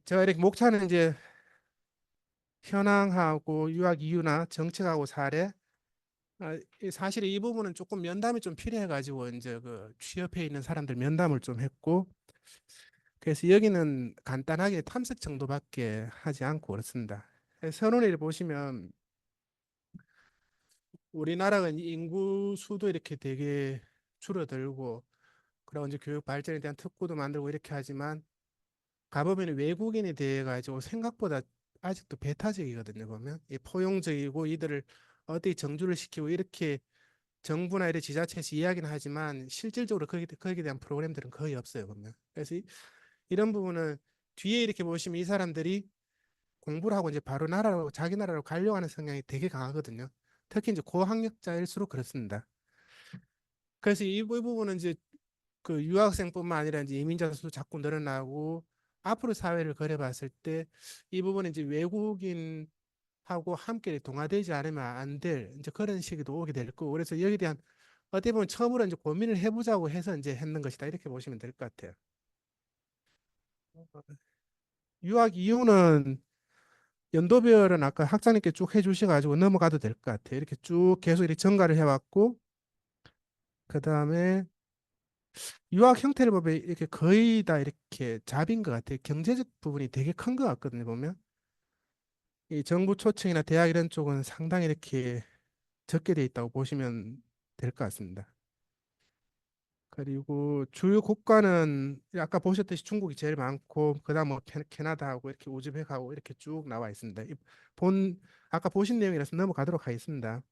제가 이렇게 목차는 이제 현황하고 유학 이유나 정책하고 사례, 사실 이 부분은 조금 면담이 좀 필요해가지고 이제 그 취업해 있는 사람들 면담을 좀 했고, 그래서 여기는 간단하게 탐색 정도밖에 하지 않고 그렇습니다. 선원을 보시면 우리나라가 이제 인구 수도 이렇게 되게 줄어들고, 그리고 이제 교육 발전에 대한 특구도 만들고 이렇게 하지만 가보면 외국인에 대해 가지고 생각보다 아직도 배타적이거든요. 보면 이 포용적이고 이들을 어떻게 정주를 시키고 이렇게 정부나 이런 지자체에서 이야기는 하지만 실질적으로 거기에 대한 프로그램들은 거의 없어요. 보면 그래서 이런 부분은 뒤에 이렇게 보시면 이 사람들이 공부를 하고 이제 바로 나라로 자기 나라로 가려고 하는 성향이 되게 강하거든요. 특히 이제 고학력자일수록 그렇습니다. 그래서 이 부분은 이제 그 유학생뿐만 아니라 이제 이민자 수도 자꾸 늘어나고 앞으로 사회를 그려봤을 때 이 부분은 이제 외국인하고 함께 동화되지 않으면 안 될 이제 그런 시기도 오게 될 거고 그래서 여기에 대한 어떻게 보면 처음으로 이제 고민을 해보자고 해서 이제 했는 것이다 이렇게 보시면 될 것 같아요. 유학 이유는 연도별은 아까 학장님께 쭉 해주셔가지고 넘어가도 될 것 같아요. 이렇게 쭉 계속 이렇게 전가를 해왔고 그 다음에 유학 형태를 보면 이렇게 거의 다 이렇게 잡인 것 같아요. 경제적 부분이 되게 큰 것 같거든요, 보면. 이 정부 초청이나 대학 이런 쪽은 상당히 이렇게 적게 돼 있다고 보시면 될 것 같습니다. 그리고 주요 국가는 아까 보셨듯이 중국이 제일 많고 그다음 뭐 캐나다하고 이렇게 우즈벡하고 이렇게 쭉 나와 있습니다. 본 아까 보신 내용이라서 넘어가도록 하겠습니다.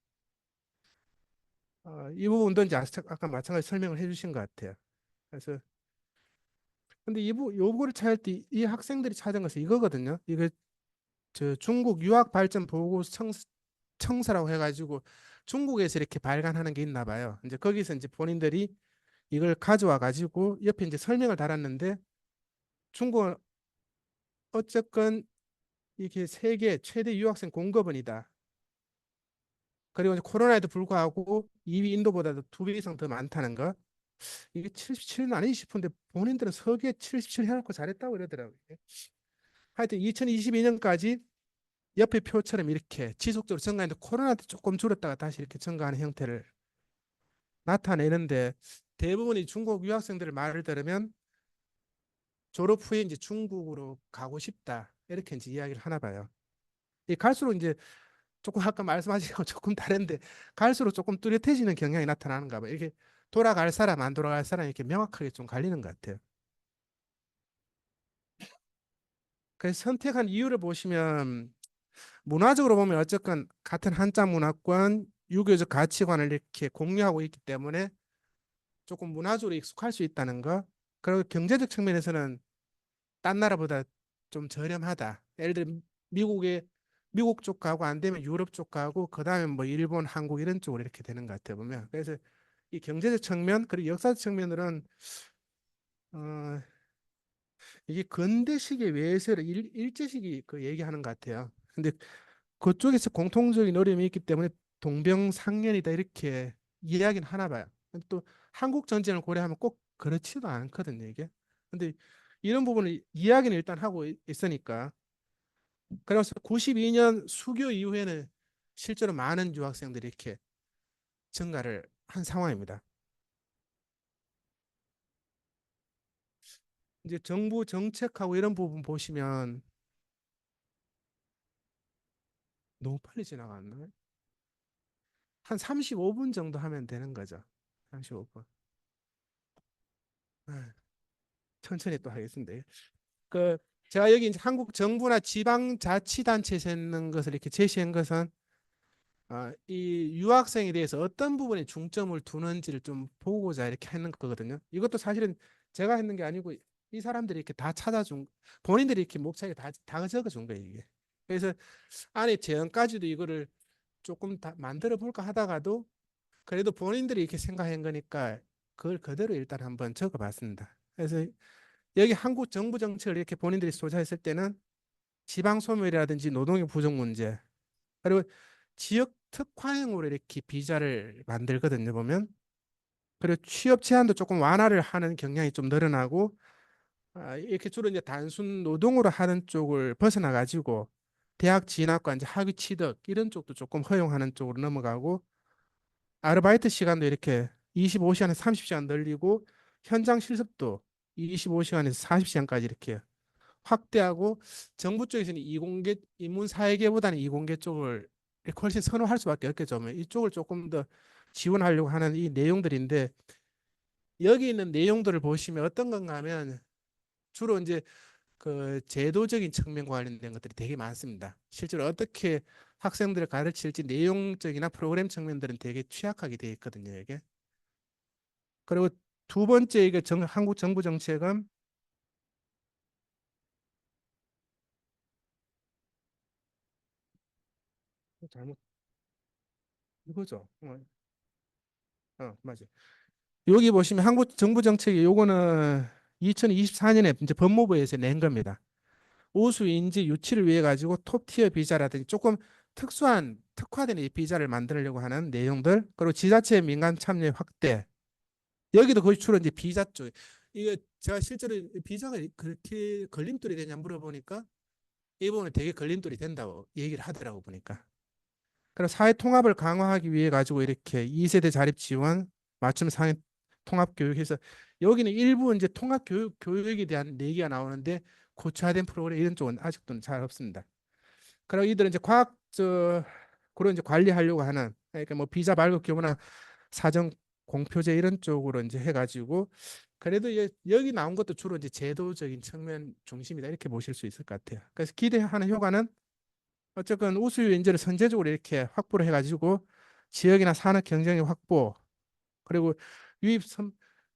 이 부분도 이제 아까 마찬가지 설명을 해주신 것 같아요. 그래서 근데 요거를 찾을 때 이 학생들이 찾은 것은 이거거든요. 이거 저 중국 유학 발전 보고 청사라고 해가지고 중국에서 이렇게 발간하는 게 있나 봐요. 이제 거기서 이제 본인들이 이걸 가져와 가지고 옆에 이제 설명을 달았는데 중국은 어쨌건 이게 세계 최대 유학생 공급원이다. 그리고 이제 코로나에도 불구하고 2위 인도보다도 2배 이상 더 많다는 거. 이게 77은 아니지 싶은데 본인들은 서기에 77 해놓고 잘했다고 이러더라고요. 하여튼 2022년까지 옆에 표처럼 이렇게 지속적으로 증가했는데 코로나 때 조금 줄었다가 다시 이렇게 증가하는 형태를 나타내는데 대부분이 중국 유학생들의 말을 들으면 졸업 후에 이제 중국으로 가고 싶다 이렇게 이제 이야기를 하나 봐요. 이 갈수록 이제 조금 아까 말씀하신 거 조금 다른데 갈수록 조금 뚜렷해지는 경향이 나타나는가 봐요. 이렇게 돌아갈 사람 안 돌아갈 사람 이렇게 명확하게 좀 갈리는 것 같아요. 그래서 선택한 이유를 보시면 문화적으로 보면 어쨌건 같은 한자 문화권 유교적 가치관을 이렇게 공유하고 있기 때문에 조금 문화적으로 익숙할 수 있다는 거. 그리고 경제적 측면에서는 딴 나라보다 좀 저렴하다. 예를 들어 미국에 미국 쪽 가고 안 되면 유럽 쪽 가고 그다음에 뭐 일본, 한국 이런 쪽으로 이렇게 되는 것 같아 보면. 그래서 이 경제적 측면 그리고 역사적 측면으로는 어 이게 근대식의 외세를 일제식이 그 얘기하는 것 같아요. 근데 그쪽에서 공통적인 어려움이 있기 때문에 동병상련이다 이렇게 이야기는 하나 봐요. 또 한국 전쟁을 고려하면 꼭 그렇지도 않거든요, 이게. 근데 이런 부분을 이야기는 일단 하고 있으니까. 그래서 92년 수교 이후에는 실제로 많은 유학생들이 이렇게 증가를 한 상황입니다. 이제 정부 정책하고 이런 부분 보시면 너무 빨리 지나갔나요? 한 35분 정도 하면 되는 거죠. 35분. 천천히 또 하겠습니다. 그 제가 여기 이제 한국 정부나 지방자치단체에서 있는 것을 이렇게 제시한 것은 이 유학생에 대해서 어떤 부분에 중점을 두는지를 좀 보고자 이렇게 하는 거거든요. 이것도 사실은 제가 했는 게 아니고 이 사람들이 이렇게 다 찾아준 본인들이 이렇게 목차에 다 적어준 거예요 이게. 그래서 안에 제언까지도 이거를 조금 다 만들어 볼까 하다가도 그래도 본인들이 이렇게 생각한 거니까 그걸 그대로 일단 한번 적어봤습니다. 그래서 여기 한국 정부 정책을 이렇게 본인들이 소개했을 때는 지방 소멸이라든지 노동의 부족 문제 그리고 지역 특화형으로 이렇게 비자를 만들거든요 보면 그리고 취업 제한도 조금 완화를 하는 경향이 좀 늘어나고 이렇게 주로 이제 단순 노동으로 하는 쪽을 벗어나 가지고 대학 진학과 이제 학위 취득 이런 쪽도 조금 허용하는 쪽으로 넘어가고 아르바이트 시간도 이렇게 25시간에서 30시간 늘리고 현장 실습도 25시간에서 40시간까지 이렇게 확대하고 정부 쪽에서는 이공계 인문사회계보다는 이공계 쪽을 이렇게 훨씬 선호할 수밖에 없겠죠. 이쪽을 조금 더 지원하려고 하는 이 내용들인데 여기 있는 내용들을 보시면 어떤 건가 하면 주로 이제 그 제도적인 측면과 관련된 것들이 되게 많습니다. 실제로 어떻게 학생들을 가르칠지 내용적이나 프로그램 측면들은 되게 취약하게 되어 있거든요. 이게. 그리고 두 번째 이게 한국 정부 정책은 잘못 이거죠. 맞아. 여기 보시면 한국 정부 정책이 요거는 2024년에 이제 법무부에서 낸 겁니다. 우수 인재 유치를 위해 가지고 톱티어 비자라든지 조금 특수한 특화된 이 비자를 만들려고 하는 내용들 그리고 지자체 민간 참여 확대 여기도 거의 주로 이제 비자 쪽 이게 제가 실제로 비자가 그렇게 걸림돌이 되냐 물어보니까 이 부분은 되게 걸림돌이 된다고 얘기를 하더라고 보니까 그리고 사회 통합을 강화하기 위해 가지고 이렇게 2세대 자립 지원 맞춤 사회 통합 교육해서 여기는 일부 이제 통합 교육에 대한 얘기가 나오는데 고차된 프로그램 이런 쪽은 아직도 잘 없습니다. 그리고 이들은 이제 과학 그런 이제 관리하려고 하는 그러니까 뭐 비자 발급 교부나 사정 공표제 이런 쪽으로 이제 해가지고 그래도 여기 나온 것도 주로 이제 제도적인 측면 중심이다 이렇게 보실 수 있을 것 같아요. 그래서 기대하는 효과는 어쨌건 우수 인재를 선제적으로 이렇게 확보를 해가지고 지역이나 산업 경쟁력 확보 그리고 유입 선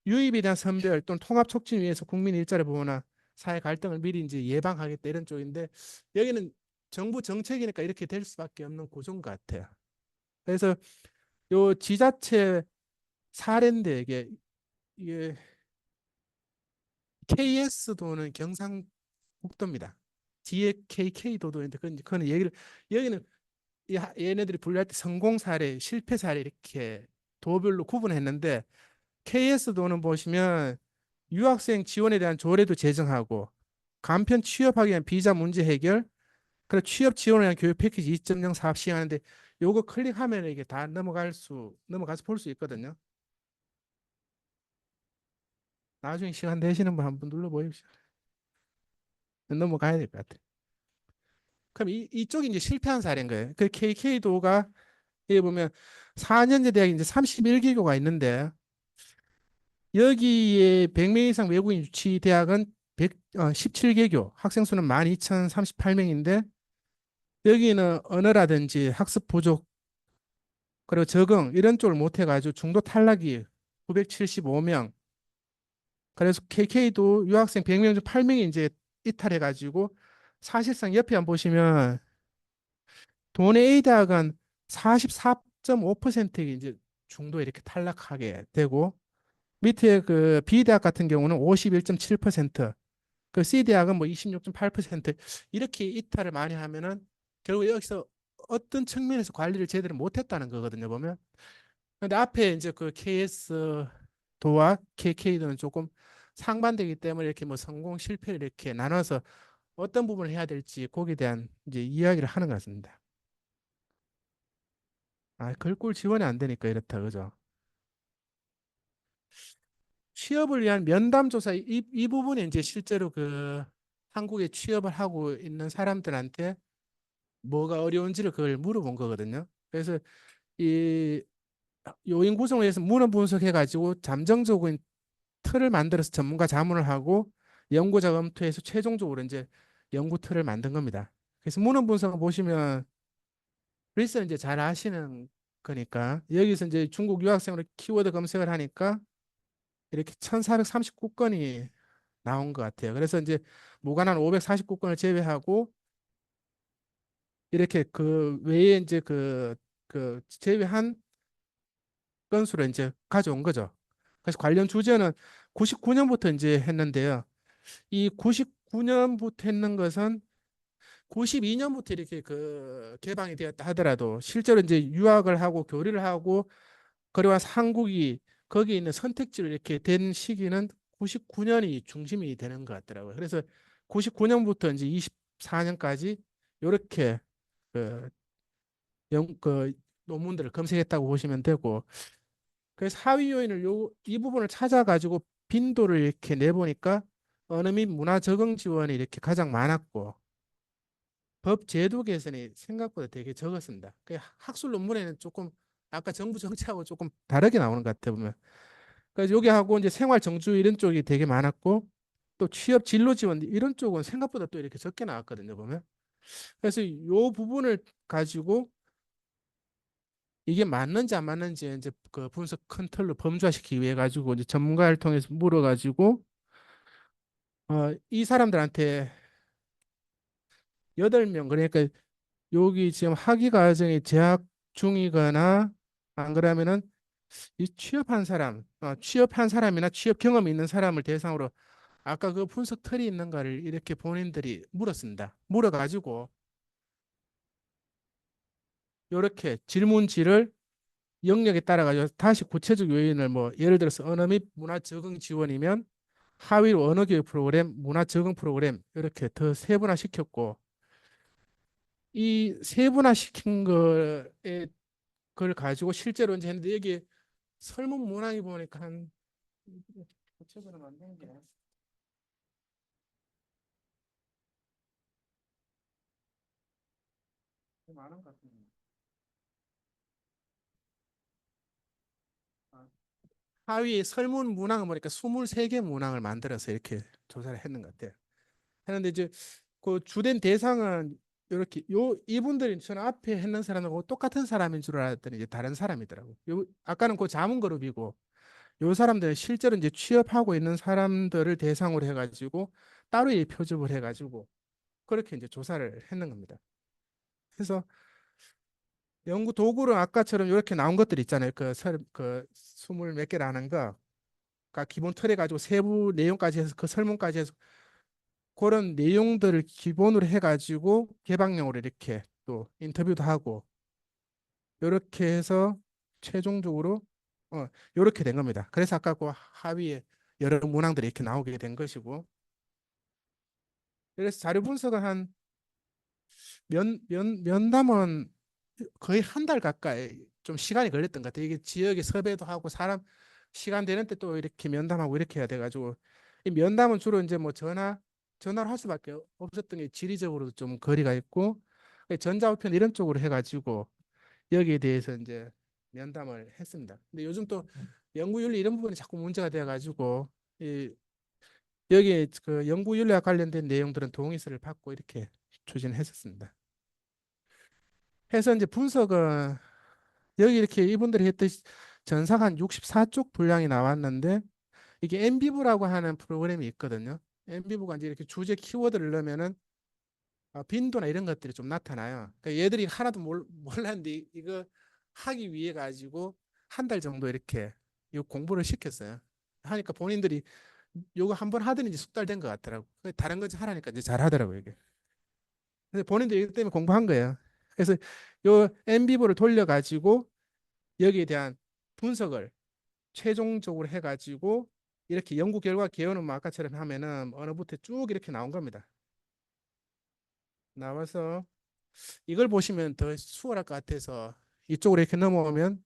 유입에 대한 선별 또는 통합 촉진 위해서 국민 일자리 보호나 사회 갈등을 미리 이제 예방하겠다 이런 쪽인데 여기는 정부 정책이니까 이렇게 될 수밖에 없는 구조인 것 같아요. 그래서 요 지자체 사례인데 이게 KS도는 경상북도입니다. 뒤에 KK도도인데 그건 얘기를 여기는 얘네들이 분류할 때 성공 사례, 실패 사례 이렇게 도별로 구분했는데 KS도는 보시면 유학생 지원에 대한 조례도 제정하고 간편 취업하기 위한 비자 문제 해결, 그리고 취업 지원에 대한 교육 패키지 2.0 사업 시행하는데 요거 클릭하면 이게 다 넘어가서 볼 수 있거든요. 나중에 시간 되시는 분 한번 눌러 보십시오. 넘어가야 될 것 같아요. 그럼 이쪽이 이제 실패한 사례인 거예요. 그 KK도가 여기 보면 4년제 대학이 이제 31개교가 있는데 여기에 100명 이상 외국인 유치 대학은 17개교, 학생 수는 12,038명인데 여기는 언어라든지 학습 부족 그리고 적응 이런 쪽을 못 해가지고 중도 탈락이 975명. 그래서 KK도 유학생 100명 중 8명이 이제 이탈해가지고 사실상 옆에 한 보시면 돈의 A 대학은 44.5% 이제 중도에 이렇게 탈락하게 되고 밑에 그 B 대학 같은 경우는 51.7%, 그 C 대학은 뭐 26.8% 이렇게 이탈을 많이 하면은 결국 여기서 어떤 측면에서 관리를 제대로 못했다는 거거든요 보면. 근데 앞에 이제 그 KS 도와 KK도는 조금 상반되기 때문에 이렇게 뭐 성공 실패를 이렇게 나눠서 어떤 부분을 해야 될지 거기에 대한 이제 이야기를 하는 것 같습니다. 글꼴 지원이 안 되니까 이렇다 그죠? 취업을 위한 면담 조사 이 부분에 이제 실제로 그 한국에 취업을 하고 있는 사람들한테 뭐가 어려운지를 그걸 물어본 거거든요. 그래서 이 요인 구성을 위해서 문헌 분석해 가지고 잠정적인 틀을 만들어서 전문가 자문을 하고 연구자 검토해서 최종적으로 이제 연구 틀을 만든 겁니다. 그래서 문헌 분석을 보시면 리스는 이제 잘 아시는 거니까 여기서 이제 중국 유학생으로 키워드 검색을 하니까 이렇게 1439건이 나온 것 같아요. 그래서 이제 무관한 549건을 제외하고 이렇게 그 외에 이제 그 제외한 건수를 이제 가져온 거죠. 그래서 관련 주제는 99년부터 이제 했는데요. 이 99년부터 했는 것은 92년부터 이렇게 그 개방이 되었다 하더라도 실제로 이제 유학을 하고 교류를 하고 그리고 한국이 거기에 있는 선택지로 이렇게 된 시기는 99년이 중심이 되는 것 같더라고요. 그래서 99년부터 이제 24년까지 이렇게 그, 그 논문들을 검색했다고 보시면 되고, 그래서 하위 요인을 이 부분을 찾아가지고 빈도를 이렇게 내보니까 언어 및 문화 적응 지원이 이렇게 가장 많았고, 법 제도 개선이 생각보다 되게 적었습니다. 그 학술 논문에는 조금 아까 정부 정책하고 조금 다르게 나오는 것 같아 보면. 그래서 여기하고 이제 생활 정주 이런 쪽이 되게 많았고, 또 취업 진로 지원 이런 쪽은 생각보다 또 이렇게 적게 나왔거든요 보면. 그래서 이 부분을 가지고 이게 맞는지 안 맞는지 이제 그 분석 컨트롤로 범주화시키기 위해 가지고 이제 전문가를 통해서 물어가지고 이 사람들한테 8명, 그러니까 여기 지금 학위 과정에 재학 중이거나 안 그러면은 이 취업한 사람이나 취업 경험이 있는 사람을 대상으로 아까 그 분석 털이 있는가를 이렇게 본인들이 물었습니다. 물어가지고 이렇게 질문지를 영역에 따라 가지고 다시 구체적 요인을 뭐 예를 들어서 언어 및 문화 적응 지원이면 하위로 언어 교육 프로그램, 문화 적응 프로그램 이렇게 더 세분화 시켰고, 이 세분화 시킨 거에 그걸 가지고 실제로 이제 했는데 여기 설문 문항이 보니까 한 구체적으로 만든 게 많은 것 같은데. 아, 하위에 설문 문항을 보니까 23개 문항을 만들어서 이렇게 조사를 했는 것 같아요. 했는데 이제 그 주된 대상은 이렇게 이분들이 저는 앞에 했는 사람하고 똑같은 사람인 줄 알았더니 이제 다른 사람이더라고. 아까는 그 자문 그룹이고 요 사람들은 실제로 이제 취업하고 있는 사람들을 대상으로 해가지고 따로 이 표집을 해가지고 그렇게 이제 조사를 했는 겁니다. 그래서 연구 도구는 아까처럼 이렇게 나온 것들 있잖아요. 그 스물 몇 개라는 거. 그러니까 기본 틀에 가지고 세부 내용까지 해서 그 설문까지 해서 그런 내용들을 기본으로 해가지고 개방형으로 이렇게 또 인터뷰도 하고 이렇게 해서 최종적으로 이렇게 된 겁니다. 그래서 아까 그 하위에 여러 문항들이 이렇게 나오게 된 것이고, 그래서 자료 분석은 한 면담은 거의 한 달 가까이 좀 시간이 걸렸던 것 같아요. 이게 지역에 섭외도 하고 사람 시간 되는 때 또 이렇게 면담하고 이렇게 해야 돼가지고 이 면담은 주로 이제 뭐 전화를 할 수밖에 없었던 게 지리적으로도 좀 거리가 있고 전자우편 이런 쪽으로 해가지고 여기에 대해서 이제 면담을 했습니다. 근데 요즘 또 연구윤리 이런 부분이 자꾸 문제가 돼가지고 이 여기에 그 연구윤리와 관련된 내용들은 동의서를 받고 이렇게 추진했었습니다. 해서 이제 분석은 여기 이렇게 이분들이 했듯이 전사가 한 64쪽 분량이 나왔는데 이게 엠비브라고 하는 프로그램이 있거든요. 엠비브가 이제 이렇게 주제 키워드를 넣으면은 빈도나 이런 것들이 좀 나타나요. 그러니까 얘들이 하나도 몰랐는데 이거 하기 위해 가지고 한 달 정도 이렇게 이 공부를 시켰어요. 하니까 본인들이 요거 한 번 하더니 이제 숙달된 것 같더라고. 다른 거 하라니까 이제 잘 하더라고요, 이게. 그래서 본인들이 이것 때문에 공부한 거예요. 그래서 요 엠비브를 돌려가지고 여기에 대한 분석을 최종적으로 해가지고 이렇게 연구 결과 개요는 뭐 아까처럼 하면은 어느 부터 쭉 이렇게 나온 겁니다. 나와서 이걸 보시면 더 수월할 것 같아서 이쪽으로 이렇게 넘어오면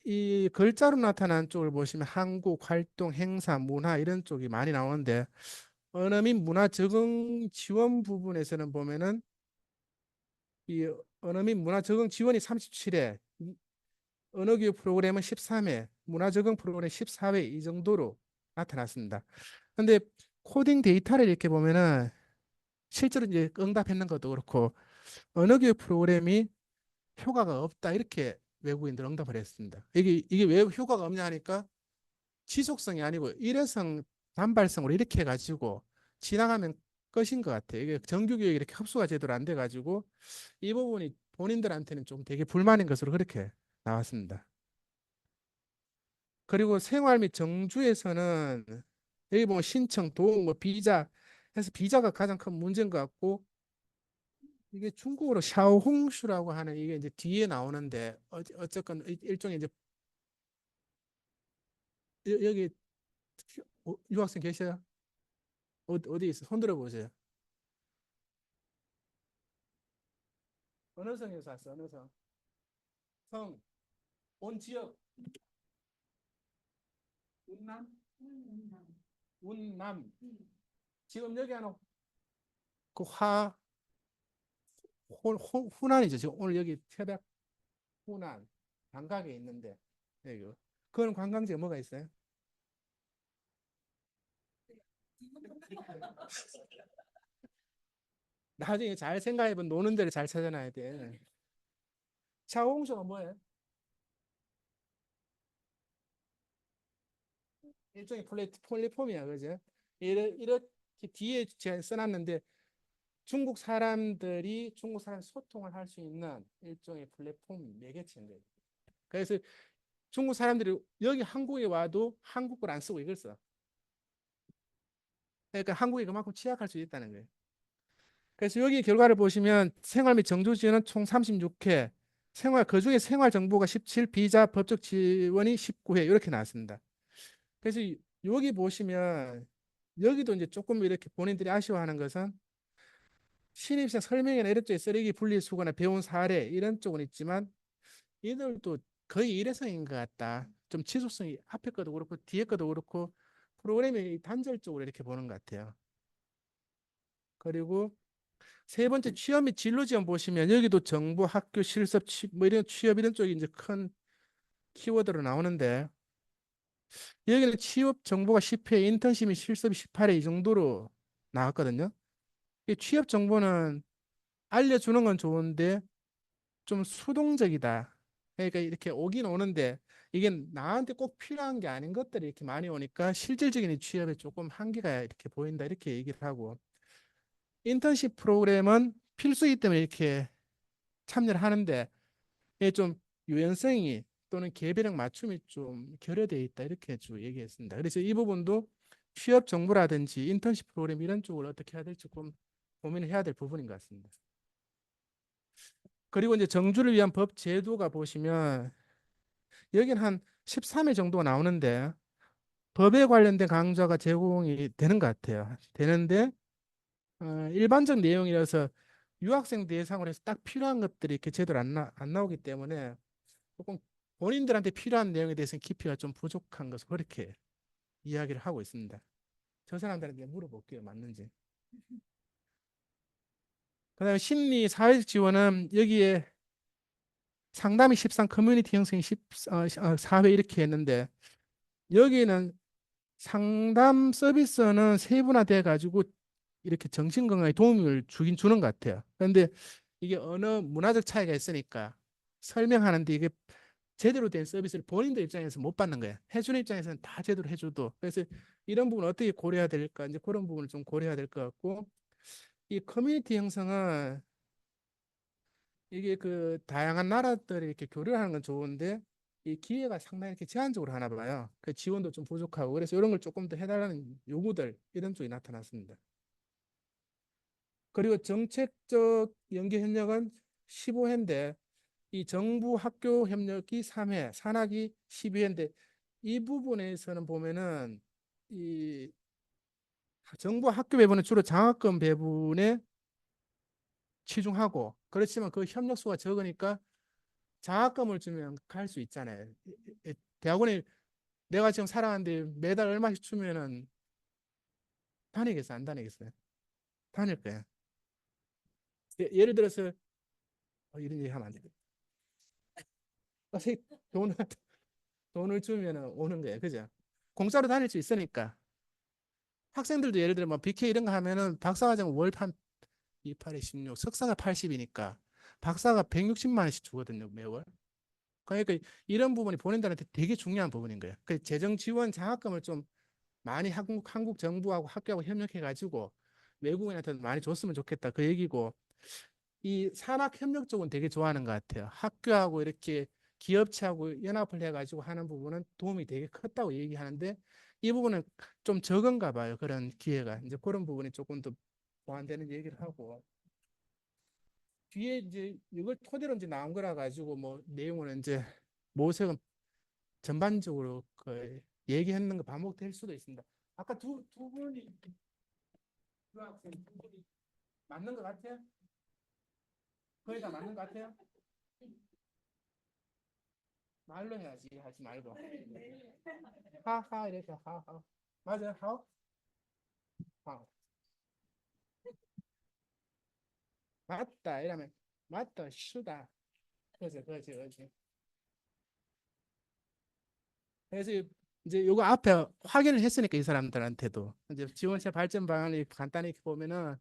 이 글자로 나타난 쪽을 보시면 한국, 활동, 행사, 문화 이런 쪽이 많이 나오는데 언어 및 문화 적응 지원 부분에서는 보면은 이 언어 및 문화 적응 지원이 37회, 언어교육 프로그램은 13회, 문화 적응 프로그램 14회 이 정도로 나타났습니다. 근데 코딩 데이터를 이렇게 보면은 실제로 이제 응답했는 것도 그렇고 언어교육 프로그램이 효과가 없다 이렇게 외국인들 응답을 했습니다. 이게 왜 효과가 없냐 하니까 지속성이 아니고 일회성 단발성으로 이렇게 해가지고 지나가는 것인 것 같아요. 이게 정규 교육이 이렇게 흡수가 제대로 안 돼가지고 이 부분이 본인들한테는 좀 되게 불만인 것으로 그렇게 나왔습니다. 그리고 생활 및 정주에서는 여기 보면 신청, 도움, 뭐 비자 해서 비자가 가장 큰 문제인 것 같고 이게 중국어로 샤오홍슈라고 하는 이게 이제 뒤에 나오는데 어쨌건 일종의 이제 여기 유학생 계셔요? 어디 있어? 손 들어보세요. 어느 성에서 왔어? 어느 성? 성, 온 지역, 운남? 운남. 지금 여기 하는 그 후난이죠. 지금 오늘 여기 새벽 후난 관광에 있는데 여기 그런 관광지가 뭐가 있어요? 나중에 잘 생각해보면 노는 데를 잘 찾아놔야 돼. 차홍수가 뭐예요? 일종의 플랫폼이야, 그죠? 이렇게 뒤에 제가 써놨는데 중국 사람 소통을 할 수 있는 일종의 플랫폼 매개체인 거예요. 그래서 중국 사람들이 여기 한국에 와도 한국어를 안 쓰고 이걸 써. 그러니까 한국이 그만큼 취약할 수 있다는 거예요. 그래서 여기 결과를 보시면 생활 및 정주 지원은 총 36회, 그중에 생활 정보가 17, 비자 법적 지원이 19회 이렇게 나왔습니다. 그래서 여기 보시면 여기도 이제 조금 이렇게 본인들이 아쉬워하는 것은 신입생 설명이나 이런 쪽에 쓰레기 분리수거나 배운 사례 이런 쪽은 있지만 이들도 거의 일회성인 것 같다. 좀 지속성이 앞에 것도 그렇고 뒤에 것도 그렇고 프로그램이 단절적으로 이렇게 보는 것 같아요. 그리고 세 번째 취업 및 진로 지원 보시면 여기도 정보, 학교, 실습, 뭐 이런 취업 이런 쪽이 이제 큰 키워드로 나오는데 여기는 취업 정보가 10회, 인턴십 및 실습이 18회 이 정도로 나왔거든요. 이 취업 정보는 알려주는 건 좋은데 좀 수동적이다. 그러니까 이렇게 오긴 오는데 이게 나한테 꼭 필요한 게 아닌 것들이 이렇게 많이 오니까 실질적인 취업에 조금 한계가 이렇게 보인다 이렇게 얘기를 하고 인턴십 프로그램은 필수이기 때문에 이렇게 참여를 하는데 이게 좀 유연성이 또는 개별형 맞춤이 좀 결여되어 있다 이렇게 쭉 얘기했습니다. 그래서 이 부분도 취업 정보라든지 인턴십 프로그램 이런 쪽을 어떻게 해야 될지 조금 고민을 해야 될 부분인 것 같습니다. 그리고 이제 정주를 위한 법 제도가 보시면 여기는 한 13회 정도가 나오는데 법에 관련된 강좌가 제공이 되는 것 같아요. 되는데 일반적 내용이라서 유학생 대상으로 해서 딱 필요한 것들이 이렇게 제대로 안 나오기 때문에 조금 본인들한테 필요한 내용에 대해서는 깊이가 좀 부족한 것을 그렇게 이야기를 하고 있습니다. 저 사람들한테 물어볼게요. 맞는지. 그다음에 심리 사회적 지원은 여기에 상담이 13, 커뮤니티 형성이 4회 이렇게 했는데 여기는 상담 서비스는 세분화돼 가지고 이렇게 정신 건강에 도움을 주긴 주는 것 같아요. 그런데 이게 언어 문화적 차이가 있으니까 설명하는데 이게 제대로 된 서비스를 본인들 입장에서 못 받는 거예요. 해주는 입장에서는 다 제대로 해줘도. 그래서 이런 부분 어떻게 고려해야 될까? 이제 그런 부분을 좀 고려해야 될 것 같고 이 커뮤니티 형성은 이게 그 다양한 나라들이 이렇게 교류를 하는 건 좋은데 이 기회가 상당히 이렇게 제한적으로 하나 봐요. 그 지원도 좀 부족하고 그래서 이런 걸 조금 더 해달라는 요구들 이런 쪽이 나타났습니다. 그리고 정책적 연계 협력은 15회인데 이 정부 학교 협력이 3회, 산학이 12회인데 이 부분에서는 보면은 이 정부 학교 배분은 주로 장학금 배분에 치중하고 그렇지만 그 협력 수가 적으니까 장학금을 주면 갈 수 있잖아요. 대학원에 내가 지금 살아가는데 매달 얼마씩 주면은 다니겠어요? 안 다니겠어요? 다닐 거예요. 예를 들어서 이런 얘기 하면 안 되겠다. 돈을 돈을 주면은 오는 거예요. 그죠? 공짜로 다닐 수 있으니까. 학생들도 예를 들어 뭐 BK 이런 거 하면은 박사과정 월판 28에 16, 석사가 80이니까 박사가 160만 원씩 주거든요, 매월. 그러니까 이런 부분이 본인들한테 되게 중요한 부분인 거예요. 그 재정 지원 장학금을 좀 많이 한국 정부하고 학교하고 협력해 가지고 외국인한테 많이 줬으면 좋겠다 그 얘기고 이 산학 협력 쪽은 되게 좋아하는 것 같아요. 학교하고 이렇게 기업체하고 연합을 해가지고 하는 부분은 도움이 되게 컸다고 얘기하는데 이 부분은 좀 적은가 봐요. 그런 기회가 이제 그런 부분이 조금 더 보완되는 얘기를 하고 뒤에 이제 이걸 토대로 이제 나온 거라 가지고 뭐 내용은 이제 모색은 전반적으로 그 얘기했는 거 반복될 수도 있습니다. 아까 두 분이 그 학생 두 분이 맞는 것 같아요? 거의 다 맞는 것 같아요? 말로 해야지 하지 말고 하하 이렇게 하하 맞아요 하하 하 맞다 이러면 맞다 슈다 그렇지 그래서 이제 요거 앞에 확인을 했으니까 이 사람들한테도 이제 지원체 발전 방안을 간단히 이렇게 보면은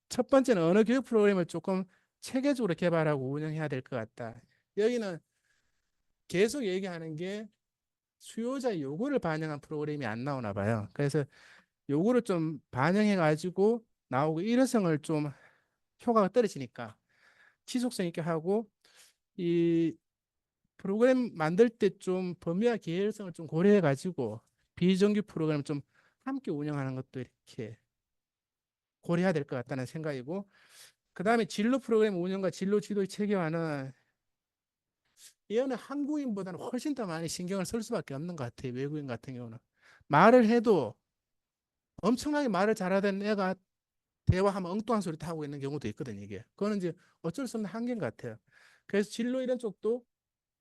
첫 번째는 언어 교육 프로그램을 조금 체계적으로 개발하고 운영해야 될 것 같다. 여기는 계속 얘기하는 게 수요자의 요구를 반영한 프로그램이 안 나오나 봐요. 그래서 요거를 좀 반영해 가지고 나오고 일회성을 좀 효과가 떨어지니까 지속성 있게 하고 이 프로그램 만들 때 좀 범위와 계열성을 좀 고려해 가지고 비정규 프로그램 좀 함께 운영하는 것도 이렇게 고려해야 될 것 같다는 생각이고 그다음에 진로 프로그램 운영과 진로 지도의 체계화는 얘는 한국인보다는 훨씬 더 많이 신경을 쓸 수밖에 없는 것 같아요. 외국인 같은 경우는 말을 해도 엄청나게 말을 잘하던 애가 대화하면 엉뚱한 소리 타고 있는 경우도 있거든요. 이게 그거는 이제 어쩔 수 없는 한계인 것 같아요. 그래서 진로 이런 쪽도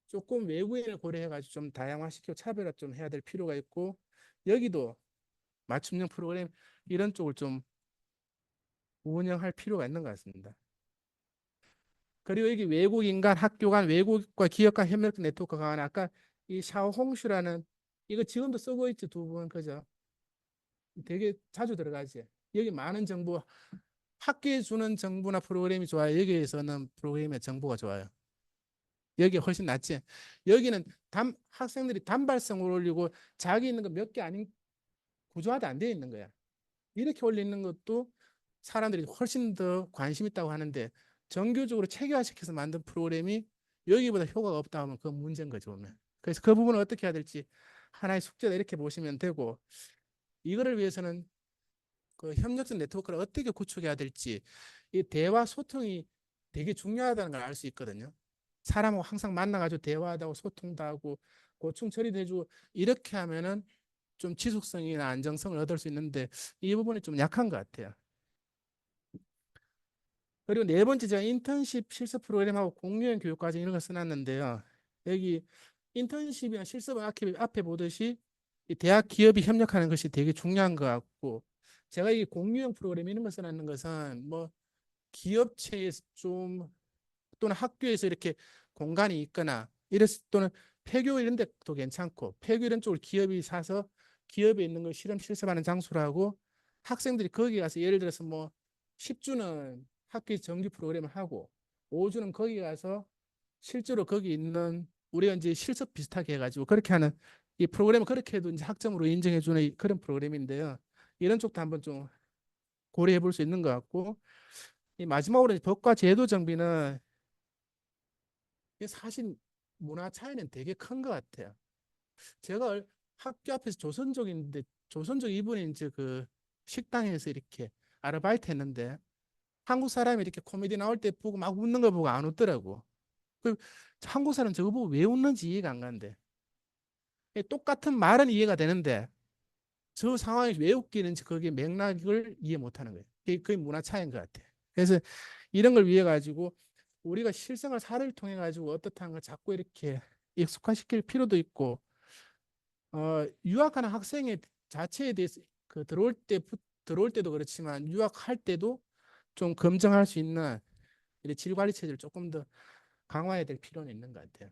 조금 외국인을 고려해가지고 좀 다양화시키고 차별화 좀 해야 될 필요가 있고 여기도 맞춤형 프로그램 이런 쪽을 좀 운영할 필요가 있는 것 같습니다. 그리고 여기 외국인 간 학교 간 외국과 기업 간 협력 네트워크 강화 아까 이 샤오홍슈라는 이거 지금도 쓰고 있지 두 분 그죠? 되게 자주 들어가지. 여기 많은 정보 학교에 주는 정보나 프로그램이 좋아요. 여기에서는 프로그램의 정보가 좋아요. 여기 훨씬 낫지. 여기는 학생들이 단발성을 올리고 자기 있는 거 몇 개 아닌 구조화도 안 되어 있는 거야. 이렇게 올리는 것도 사람들이 훨씬 더 관심 있다고 하는데 정교적으로 체계화시켜서 만든 프로그램이 여기보다 효과가 없다 하면 그건 문제인 거죠. 보면. 그래서 그 부분을 어떻게 해야 될지 하나의 숙제다 이렇게 보시면 되고 이거를 위해서는 그 협력성 네트워크를 어떻게 구축해야 될지 이 대화 소통이 되게 중요하다는 걸 알 수 있거든요. 사람하고 항상 만나가지고 대화하고 소통도 하고 고충 처리도 해주고 이렇게 하면은 좀 지속성이나 안정성을 얻을 수 있는데 이 부분이 좀 약한 것 같아요. 그리고 네 번째 제가 인턴십 실습 프로그램하고 공유형 교육과정 이런 걸 써놨는데요. 여기 인턴십이나 실습 앞에 보듯이 이 대학 기업이 협력하는 것이 되게 중요한 것 같고 제가 이 공유형 프로그램 이런 걸 써놨는 것은 뭐 기업체에서 좀 또는 학교에서 이렇게 공간이 있거나 이래서 또는 폐교 이런 데도 괜찮고 폐교 이런 쪽을 기업이 사서 기업에 있는 걸 실험 실습하는 장소로 하고 학생들이 거기 가서 예를 들어서 뭐 10주는 학교 정규 프로그램을 하고 5주는 거기 가서 실제로 거기 있는 우리가 이제 실습 비슷하게 해가지고 그렇게 하는 이 프로그램을 그렇게 해도 이제 학점으로 인정해주는 그런 프로그램인데요. 이런 쪽도 한번 좀 고려해 볼 수 있는 것 같고 이 마지막으로 법과 제도 정비는 이게 사실 문화 차이는 되게 큰 것 같아요. 제가 학교 앞에서 조선족인데 조선족 이분이 이제 그 식당에서 이렇게 아르바이트 했는데 한국 사람이 이렇게 코미디 나올 때 보고 막 웃는 거 보고 안 웃더라고. 그 한국 사람 저거 보고 왜 웃는지 이해가 안 가는데 똑같은 말은 이해가 되는데 저 상황이 왜 웃기는지 그게 맥락을 이해 못 하는 거예요. 그게 문화 차이인 것 같아요. 그래서 이런 걸 위해 가지고 우리가 실생활 사례를 통해 가지고 어떻다는 걸 자꾸 이렇게 익숙화시킬 필요도 있고 유학하는 학생의 자체에 대해서 그 들어올 때도 그렇지만 유학할 때도 좀 검증할 수 있는 질 관리 체제를 조금 더 강화해야 될 필요는 있는 것 같아요.